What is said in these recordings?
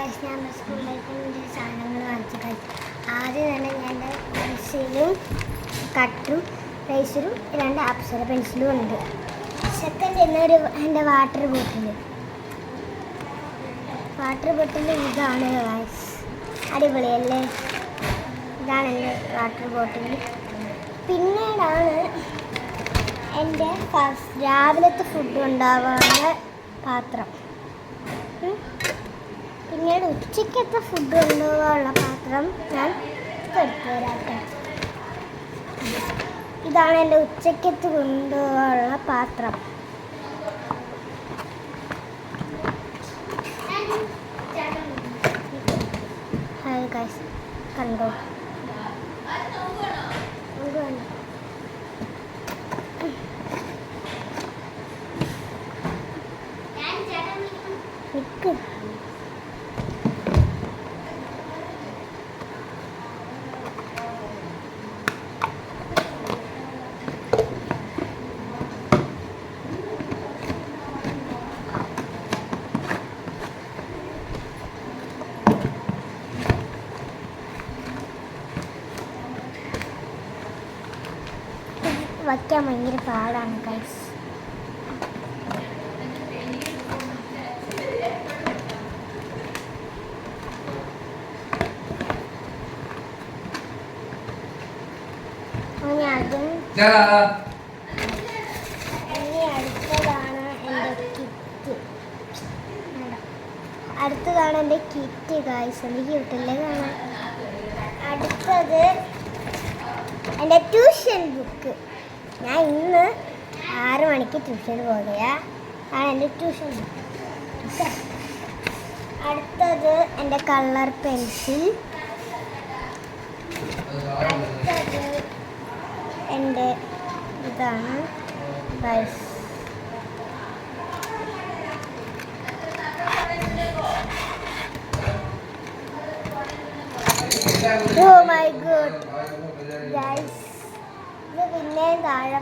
Guys, ഞാൻ സ്കൂളിലേക്ക് സാധനങ്ങൾ വാങ്ങിച്ചു കഴിച്ചു. ആദ്യം തന്നെ ഞാൻ പെൻസിലും കട്ടറും റേസറും 2 അപ്സര പെൻസിലും ഉണ്ട്. സെക്കൻഡ് എൻ്റെ വാട്ടർ ബോട്ടിൽ ഇതാണ് ഗൈസ്. അടിപൊളിയല്ലേ? ഇതാണ് എൻ്റെ വാട്ടർ ബോട്ടിൽ. പിന്നീടാണ് എൻ്റെ രാവിലത്തെ ഫുഡ് ഉണ്ടാവാനുള്ള പാത്രം. പിന്നീട് ഉച്ചയ്ക്കത്തെ ഫുഡ് കൊണ്ടുപോകാനുള്ള പാത്രം ഞാൻ എടുത്തു തരാട്ടെ. ഇതാണ് എൻ്റെ ഉച്ചയ്ക്കത്ത് കൊണ്ടുപോകാനുള്ള പാത്രം. ഹായ് ഗൈസ്, കണ്ടോ? നിക്ക് വയ്ക്കാൻ ഭയങ്കര പാടാണ് ഗൈസ്. അടുത്തതാണ് എൻ്റെ കിറ്റ് ഗൈസ്. എനിക്ക് കിട്ടില്ലേ കാണാൻ. അടുത്തത് എൻ്റെ ട്യൂഷൻ ബുക്ക്. ഞാൻ ഇന്ന് 6 മണിക്ക് ട്യൂഷന് പോകുകയാണ്. ആണ് എൻ്റെ ട്യൂഷൻ ബുക്ക്. അടുത്തത് എൻ്റെ കളർ പെൻസിൽ. അടുത്തത് എൻ്റെ ഇതാണ് guys. Oh my god guys, ഇത് പിന്നെ താഴെ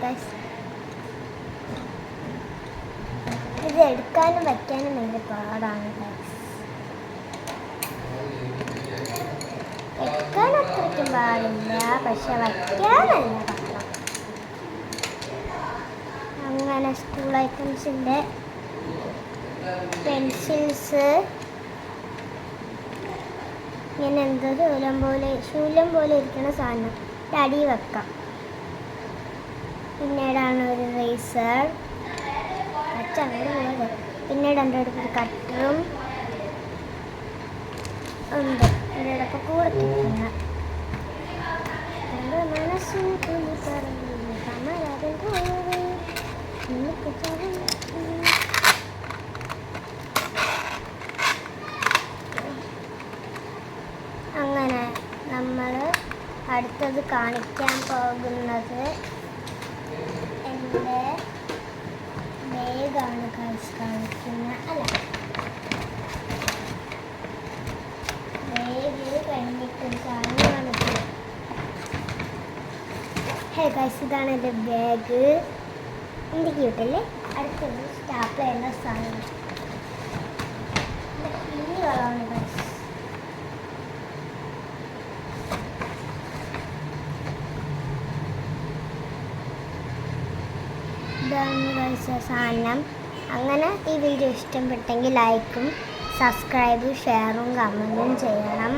ഗൈസ്. ഇത് എടുക്കാനും വയ്ക്കാനും ഭയങ്കര പാടാണ് ഗൈസ്. എടുക്കാൻ അത്രയ്ക്കും പാടില്ല, പക്ഷെ വയ്ക്കാനല്ല പാടാം. അങ്ങനെ സ്കൂൾ ഐറ്റംസിൻ്റെ പെൻസിൽസ് ഇങ്ങനെ എന്തോ ശൂലം പോലെ ഇരിക്കുന്ന സാധനം അടി വെക്കാം. പിന്നീടാണ് ഒരു റേസർ. പിന്നീട് എൻ്റെ അടുത്തൊരു കട്ടറും ഉണ്ട്. എൻ്റെ അടുത്ത് കൂടെ കിട്ടുന്ന അങ്ങനെ നമ്മൾ അടുത്തത് കാണിക്കാൻ പോകുന്നത് എൻ്റെ ബാഗാണ് കാണിക്കുന്നത്. അല്ല, ബാഗ് കഴിഞ്ഞിട്ടൊരു സാധനമാണ്. ഹേ ഗൈസ്, ഇതാണ് എൻ്റെ ബാഗ്. എൻ്റെ ക്യൂട്ടല്ലേ? അടുത്തത് സ്റ്റാപ്പിൾ ചെയ്യുന്ന സാധനം കിളികളാണ് ഗൈസ്. ഇതാണ് ഗൈസ് സാധനം. അങ്ങനെ ഈ വീഡിയോ ഇഷ്ടപ്പെട്ടെങ്കിൽ ലൈക്കും സബ്സ്ക്രൈബും ഷെയറും കമൻറ്റും ചെയ്യണം.